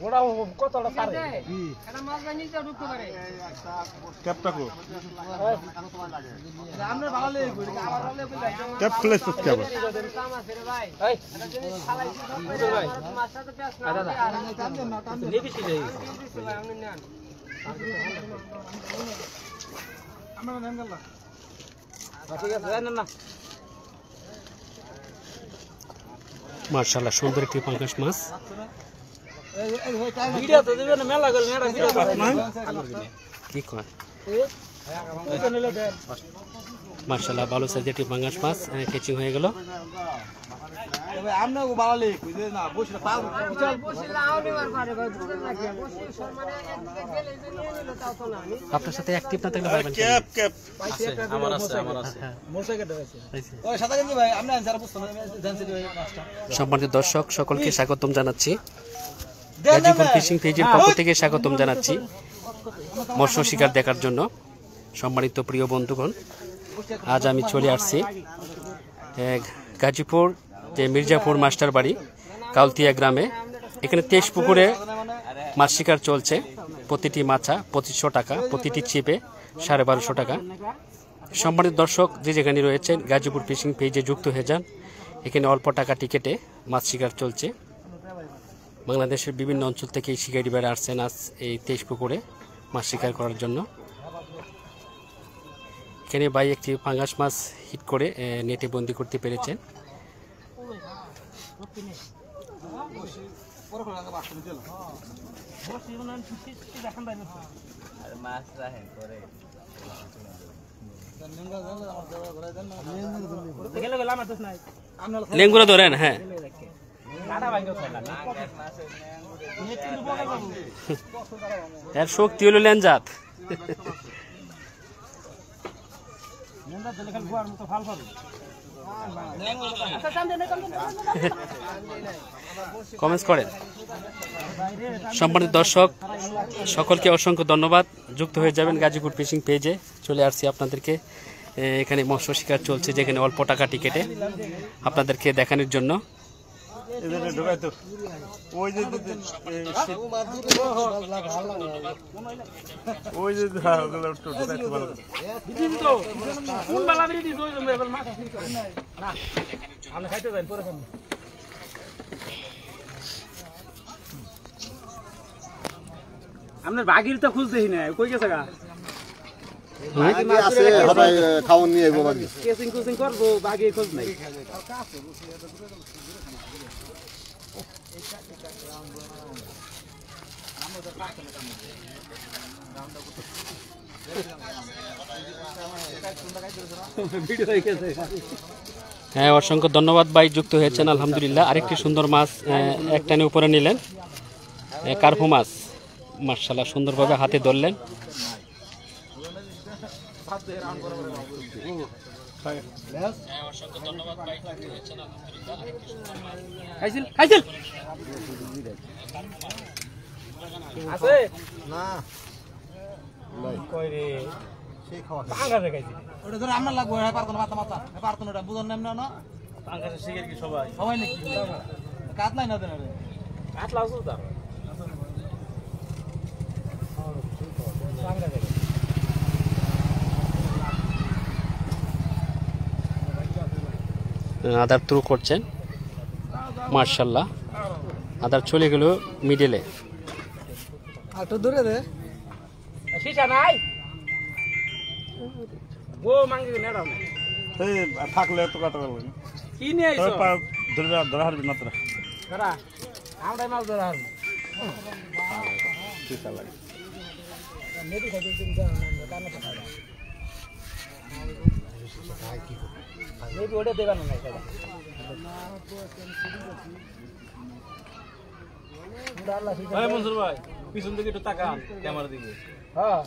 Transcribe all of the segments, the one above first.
ওরা কতটা পারে এটা মাছ না নিচে ঢুকতে পারে ক্যাপটা কো আমরা ভালো লাগে আবার ভালো লাগে ক্যাপ প্লেস তো ক্যাপ কাম আছে রে ভাই এটা জিনিস খালাইছি সব ভাই মাছটা তো পেছ না দাদা নেবিছি রে ভাই আপনি নেন আমরা নেন গেল ঠিক আছে না না মাশাআল্লাহ সুন্দর একটি পাঙ্গাস মাছ ভিডিও তো দিবেন মেলা গল মেলা ভিডিও কি কয় মাশাআল্লাহ ভালো সাইজের একটি পাঙ্গাস মাছ ক্যাচিং হয়ে গেল তবে আমনাও বাড়ালে কইতে না বসে পার চল বসে লাউনি মার পারে ভাই বুঝেন না কি বসে মানে একদিকে গেলে যে নিয়ে নিল তাও তো না আপনার সাথে অ্যাক্টিভ না থাকলে পারবেন ক্যাপ ক্যাপ আমার আছে মোসাইকেট আছে ওই সাদা গেঞ্জি ভাই আমরা যারা বুঝতো না জানছি ভাই মাছটা সম্মানিত দর্শক সকলকে স্বাগতম জানাচ্ছি গাজীপুর ফিশিং পেজের পক্ষ থেকে স্বাগতম জানাচ্ছি মৎস্য শিকার দেখার জন্য। সম্মানিত প্রিয় বন্ধুগণ, আজ আমি চলে আসছি গাজীপুর যে মির্জাপুর মাস্টার বাড়ি কাউলতিয়া গ্রামে। এখানে 23 পুকুরে মাছ শিকার চলছে। প্রতিটি মাছা 2500 টাকা, প্রতিটি ছিপে 1250 টাকা। সম্মানিত দর্শক যে যেখানে রয়েছেন গাজীপুর ফিশিং পেজে যুক্ত হয়ে যান। এখানে অল্প টাকা টিকেটে মাছ শিকার চলছে। বাংলাদেশের বিভিন্ন অঞ্চল থেকে এই শিকারি বেড়া আসছেন আজ এই 23 পুকুরে মাছ শিকার করার জন্য। এখানে ভাই একটি পাঙ্গাস মাছ হিট করে নেটে বন্দি করতে পেরেছেন। লেঙ্গুরা ধরেন, হ্যাঁ এর শক্তি হলো লেনজাত। কমেন্টস করেন। সম্মানিত দর্শক সকলকে অসংখ্য ধন্যবাদ। যুক্ত হয়ে যাবেন গাজীপুর ফিশিং পেজে। চলে আসছি আপনাদেরকে এখানে মৎস্য শিকার চলছে, যেখানে অল্প টাকা টিকেটে আপনাদেরকে দেখানোর জন্য। আপনার বাগির তো খুঁজ দেখি না, কই গেছে গা? খাওয়ান নিয়ে আইবো বাকি কেসিং কুসিং করবো, বাগির খোঁজ নাই। হ্যাঁ, অসংখ্য ধন্যবাদ ভাই, যুক্ত হয়েছেন আলহামদুলিল্লাহ। আরেকটি সুন্দর মাছ এক টানে উপরে নিলেন, কার্পু মাছ। মাশাআল্লাহ সুন্দরভাবে হাতে ধরলেন। আমার লাগবো বুঝন না সবাই নাকি কাতলাই না কাতলা আদার থ্রু করছেন, মার্শাল্লাহ। আদার চলে গেল মিডলে। দূরে দে নাই ও মাঙ্গি থাকলে তো কাটা কি নিয়ে ধরা হারবি না তোরা আমরা মাছ ধরা হারবি ওটা দেবেন না মনসুর ভাই, পিছন দিকে একটু তাকান ক্যামেরা দিকে। হ্যাঁ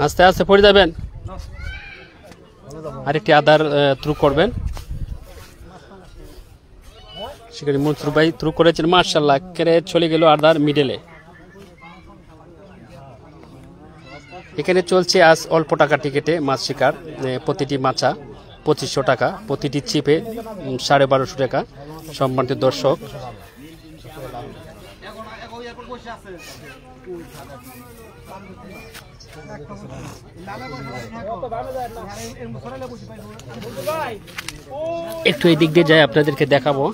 আস্তে আস্তে পড়ে যাবেন। আরেকটি আদার থ্রু করবেন। শিকারি মনসুর ভাই থ্রু করেছেন, মাশাআল্লাহ। কেড়ে চলে গেল আদার মিডলে। এখানে চলছে আজ অল্প টাকা টিকিটে মাছ শিকার। প্রতিটি মাছা 2500 টাকা, প্রতিটি ছিপে 1250 টাকা। সম্মানিত দর্শক, একটু এই দিক দিয়ে যাই, আপনাদেরকে দেখাবো।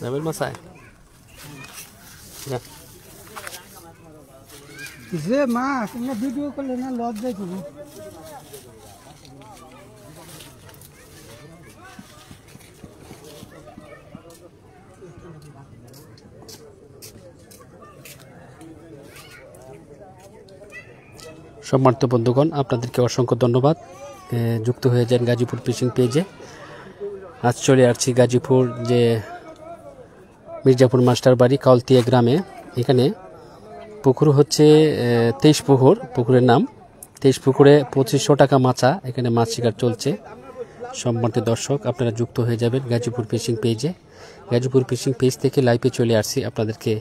যাবেন মাছায় যে মাছ ভিডিও করলে না লজ্জায় করবো। সম্মানিত বন্ধুগণ, আপনাদেরকে অসংখ্য ধন্যবাদ। যুক্ত হয়ে যান গাজীপুর ফিশিং পেজে। আজ চলে আসছি গাজীপুর যে মির্জাপুর মাস্টার বাড়ি কাউলতিয়া গ্রামে। এখানে পুকুর হচ্ছে 23 পুকুর, পুকুরের নাম 23 পুকুরে 2500 টাকা মাছা। এখানে মাছ শিকার চলছে। সম্মানিত দর্শক, আপনারা যুক্ত হয়ে যাবেন গাজীপুর ফিশিং পেজে। গাজীপুর ফিশিং পেজ থেকে লাইভে চলে আসছি আপনাদেরকে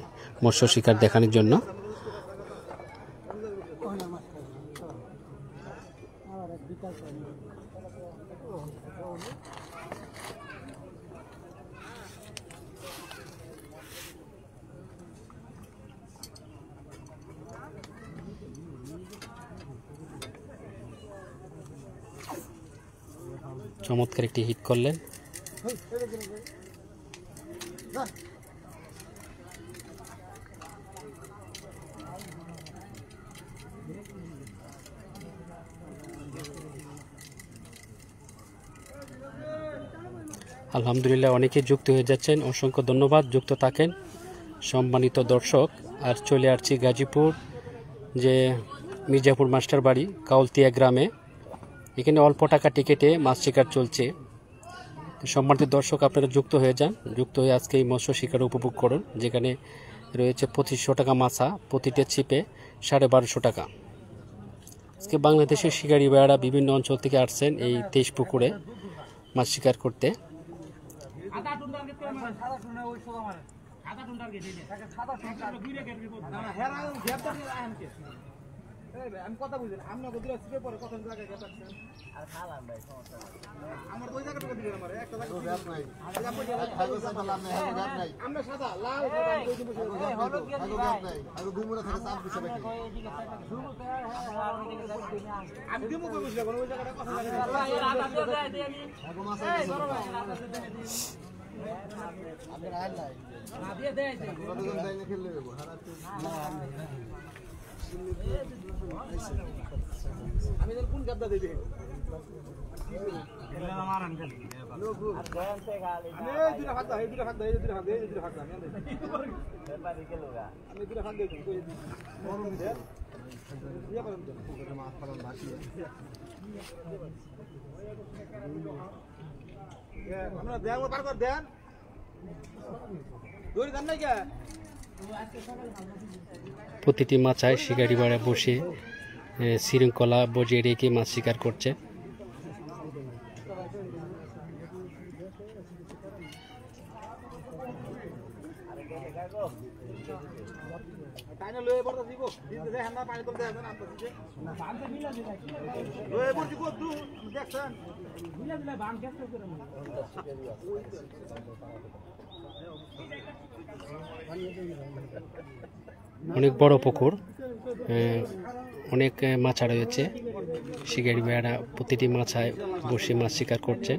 মৎস্য শিকার দেখানোর জন্য। চমৎকার একটি হিট করলেন। আলহামদুলিল্লাহ, অনেকে যুক্ত হয়ে যাচ্ছেন, অসংখ্য ধন্যবাদ। যুক্ত থাকেন সম্মানিত দর্শক। আর চলে আসছি গাজীপুর যে মির্জাপুর মাস্টার বাড়ি কাউলতিয়া গ্রামে। এখানে অল্প টাকা টিকিটে মাছ শিকার চলছে। সম্মানিত দর্শক, আপনারা যুক্ত হয়ে যান, যুক্ত হয়ে আজকে এই মৎস্য শিকার উপভোগ করুন, যেখানে রয়েছে 2500 টাকা মাছা, প্রতিটা ছিপে 1250 টাকা। আজকে বাংলাদেশের শিকারী ভাইয়েরা বিভিন্ন অঞ্চল থেকে আসছেন এই 23 পুকুরে মাছ শিকার করতে। আমি কথা বুঝলেন আপনার গদিরা সিপে পরে কথা জায়গায় গেছেন আর খালাম ভাই সমস্যা আমার ওই জায়গাটা দিবেন আমার একটা জায়গা গ্যাপ নাই হাগো সাদা লাল নাই হাগো গ্যাপ নাই আমরা সাদা লাল সাদা ওই দিকে হাগো গ্যাপ নাই হাগো দুই মুড়া থাকে সাপ দিছে নাকি আমি দিমু কই বুঝলে কোন ওই জায়গাটা কথা লাগে আটা দিয়ে আমি হাগো মাছ এই বড় ভাই আটা দিয়ে আপনি রাইল নাই না দিয়ে দেই কতজন যাই না খেললে দেব হারাতে আমি তো কোন গাদা দেই দেই এলা মারান খালি লোগো আর গয়ান থেকে গালি আমি এই দুটা ভাগ দাও এই দুটা ভাগ দাও এই দুটা ভাগ দাও এই দুটা ভাগ দাও আমি ব্যাপারি কে লোগা আমি দুটা ভাগ দেই কই বড় দে দিয়া পারেন তো পুকুরে মাছ পালন বাকি আমরা দেও পার কর দেন দড়ি দেন নাই কে প্রতিটি মাছায় শিকারি বাড়া বসে শৃঙ্খলা বজিয়ে রেখে মাছ শিকার করছে। অনেক বড় পুকুর, অনেক মাছা রয়েছে। শিকারি ভাইয়েরা প্রতিটি মাছায় বসে মাছ শিকার করছে।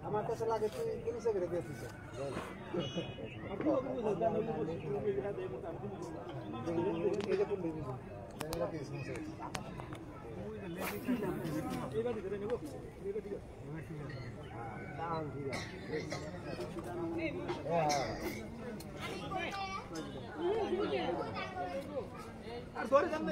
আমার কাছে লাগে তুই কিনছে করে দিয়েছিস আর ধরে যান না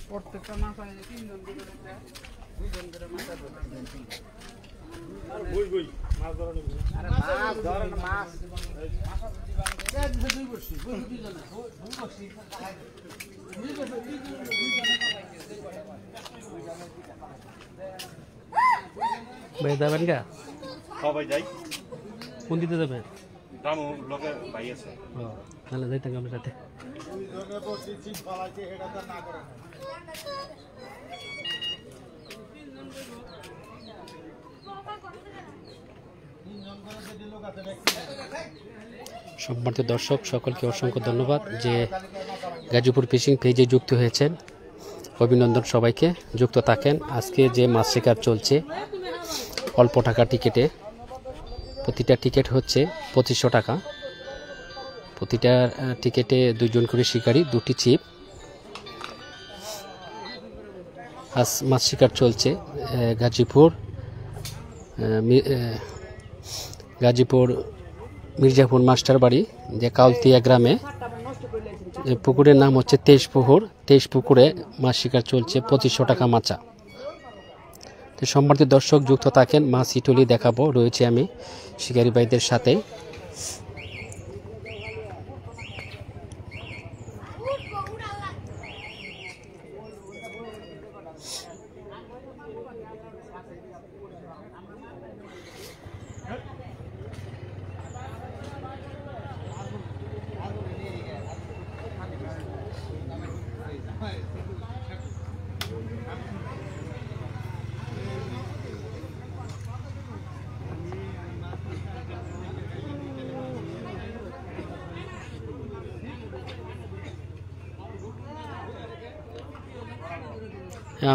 প্রত্যেকটা মাছ আনে 3 জন করে 2 জন করে মাছ ধরতে আর বই মাছ ধরা নেই আরে মাছ ধরেন মাছ এই দুই বসি বই দুই জন দুই বসি ভাই যাবেন গা? সবাই যাই কোন দিতে যাবেন? দামু লোকে ভাই আছে তাহলে যাইতে আমার সাথে। সম্মানিত দর্শক সকলকে অসংখ্য ধন্যবাদ যে গাজীপুর ফিশিং পেজে যুক্ত হয়েছেন। অভিনন্দন সবাইকে, যুক্ত থাকেন। আজকে যে মাছ শিকার চলছে অল্প টাকা টিকিটে, প্রতিটা টিকিট হচ্ছে 2500 টাকা। প্রতিটা টিকিটে 2 জন করে শিকারি, 2টি ছিপ। আজ মাছ শিকার চলছে গাজীপুর মির্জাপুর মাস্টার বাড়ি যে কাউলতিয়া গ্রামে। পুকুরের নাম হচ্ছে 23 পুকুর। 23 পুকুরে মাছ শিকার চলছে, 2500 টাকা মাচা। তো সম্মানিত দর্শক যুক্ত থাকেন, মাছ ইটলি দেখাবো, রয়েছে আমি শিকারি ভাইদের সাথে।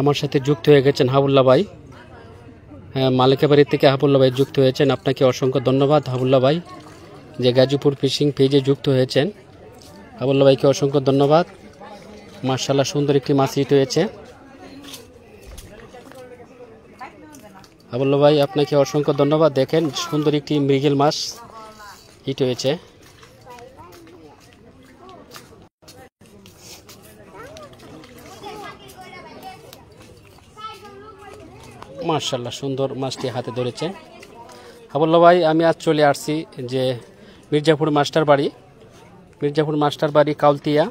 আমার সাথে যুক্ত হয়ে গেছেন হাবুল্লাহ ভাই, মালিকাবাড়ি থেকে হাবুল্লাহ ভাই যুক্ত হয়েছেন। আপনাকে অসংখ্য ধন্যবাদ হাবুল্লাহ ভাই যে গাজীপুর ফিশিং পেজে যুক্ত হয়েছেন। হাবুল্লাহ ভাইকে অসংখ্য ধন্যবাদ। মাশাআল্লাহ সুন্দর একটি মাছ হিট হয়েছে। হাবুল্লাহ ভাই আপনাকে অসংখ্য ধন্যবাদ। দেখেন সুন্দর একটি মৃগেল মাছ হিট হয়েছে। মাশাআল্লাহ সুন্দর মাছটি হাতে ধরেছে হাবুল্লাহ ভাই। আমি আজ চলে আসছি যে মির্জাপুর মাস্টার বাড়ি কাউলতিয়া,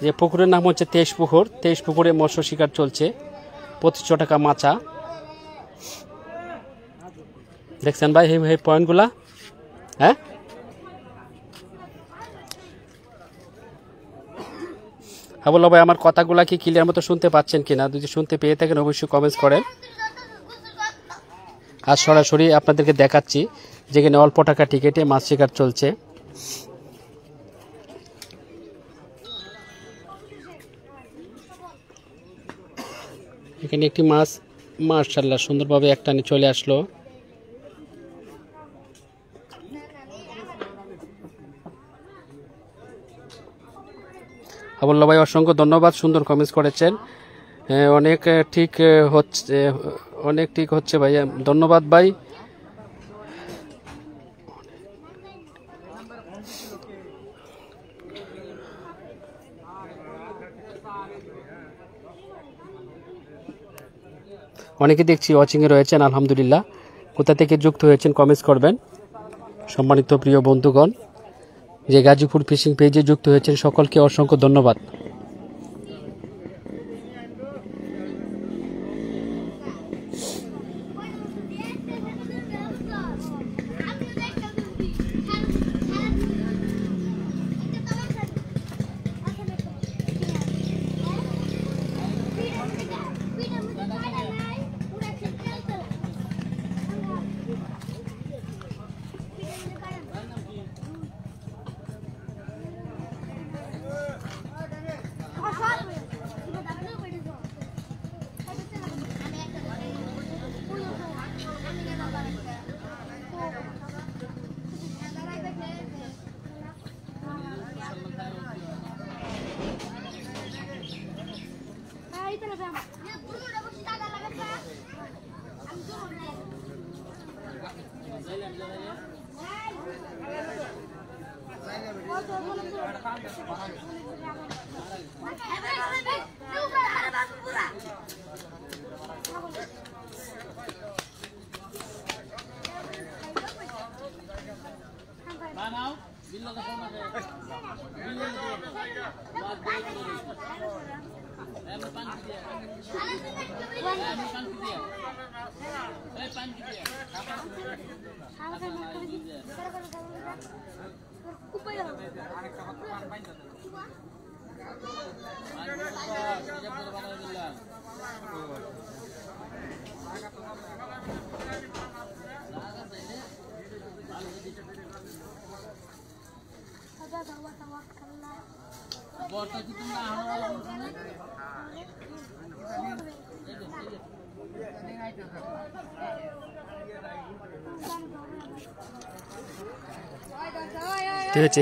যে পুকুরের নাম হচ্ছে 23 পুকুর। 23 পুকুরে মৎস্য শিকার চলছে, 2500 টাকা মাচা। দেখছেন ভাই এই পয়েন্টগুলা? হ্যাঁ, হাবুল্লাহ ভাই আমার কথাগুলো কি ক্লিয়ার মতো শুনতে পাচ্ছেন কিনা, যদি শুনতে পেয়ে থাকেন অবশ্যই কমেন্টস করেন। আজ সরাসরি আপনাদেরকে দেখাচ্ছি যেখানে অল্প টাকা টিকিটে মাছ শিকার চলছে। এখানে একটি মাছ মাশাআল্লাহ সুন্দরভাবে একটানে চলে আসলো। হাবুল্লাহ ভাই অসংখ্য ধন্যবাদ, সুন্দর কমেন্টস করেছেন। অনেক ঠিক হচ্ছে, অনেক ঠিক হচ্ছে ভাই, ধন্যবাদ ভাই। অনেকে দেখছি ওয়াচিংয়ে রয়েছেন, আলহামদুলিল্লাহ। কোথা থেকে যুক্ত হয়েছেন কমেন্টস করবেন। সম্মানিত প্রিয় বন্ধুগণ, যে গাজীপুর ফিশিং পেজে যুক্ত হয়েছেন সকলকে অসংখ্য ধন্যবাদ।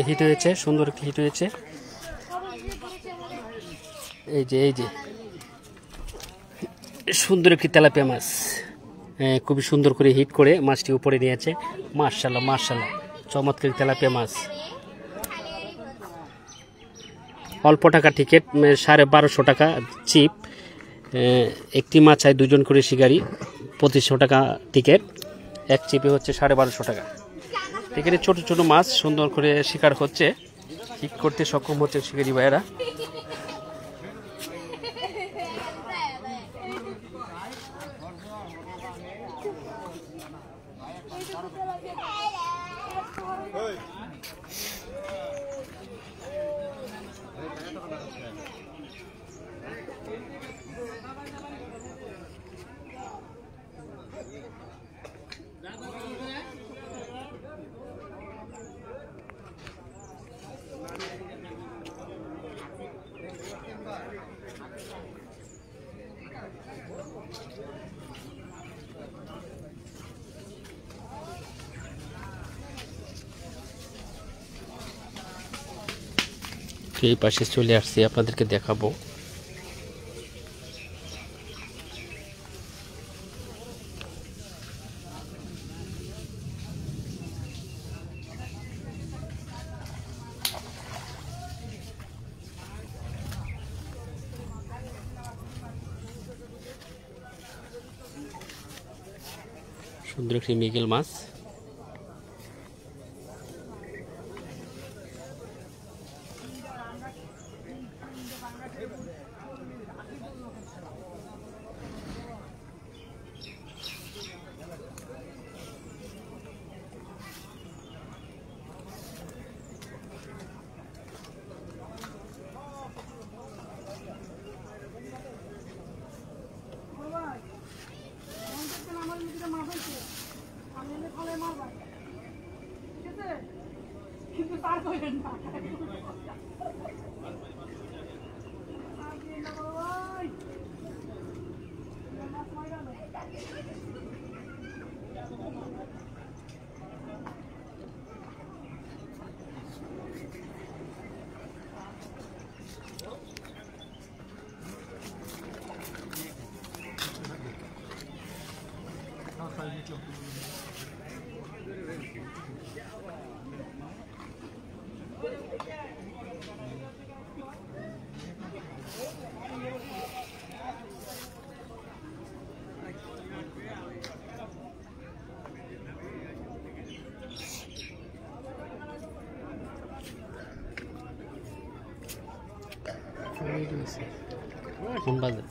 হিট হয়েছে, সুন্দর একটি হিট হয়েছে। এই যে সুন্দর একটি তেলাপিয়া মাছ, খুবই সুন্দর করে হিট করে মাছটি উপরে নিয়েছে। মাশাআল্লাহ মাশাআল্লাহ, চমৎকার তেলাপিয়া মাছ। অল্প টাকা টিকিট, 1250 টাকা চিপ। একটি মাছ হয় দুজন করে শিকারি, 2500 টাকা টিকিট। এক চিপে হচ্ছে 1250 টাকা। এখানে ছোট ছোট মাছ সুন্দর করে শিকার হচ্ছে, হিট করতে সক্ষম হচ্ছে শিকারি ভাইয়েরা। এই পাশে চলে আসছি, আপনাদেরকে দেখাবো। সুন্দর একটি মৃগেল মাছ। কোন বাজে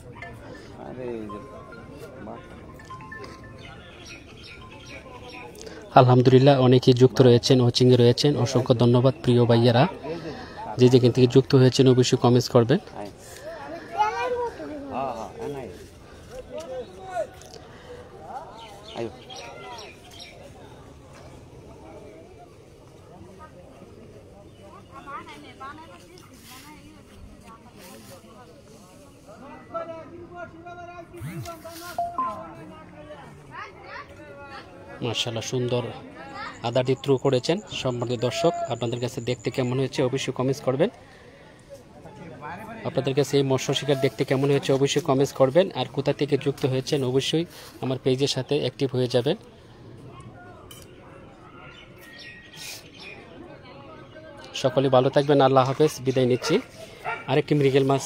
আলহামদুলিল্লাহ অনেকেই যুক্ত রয়েছেন, ওচিংয়ে রয়েছেন। অসংখ্য ধন্যবাদ প্রিয় ভাইয়ারা, যে যেখান থেকে যুক্ত হয়েছেন অবশ্যই কমেন্টস করবেন। মাশাআল্লাহ সুন্দর আদাটি থ্রু করেছেন। সম্মানিত দর্শক, আপনাদের কাছে দেখতে কেমন হয়েছে অবশ্যই কমেন্টস করবেন। আপনাদের কাছে এই মৎস্য শিকার দেখতে কেমন হয়েছে অবশ্যই কমেন্টস করবেন। আর কোথা থেকে যুক্ত হয়েছেন অবশ্যই আমার পেজের সাথে অ্যাক্টিভ হয়ে যাবেন। সকলে ভালো থাকবেন। আল্লাহ হাফেজ, বিদায় নিচ্ছি। আরেকটি মৃগেল মাছ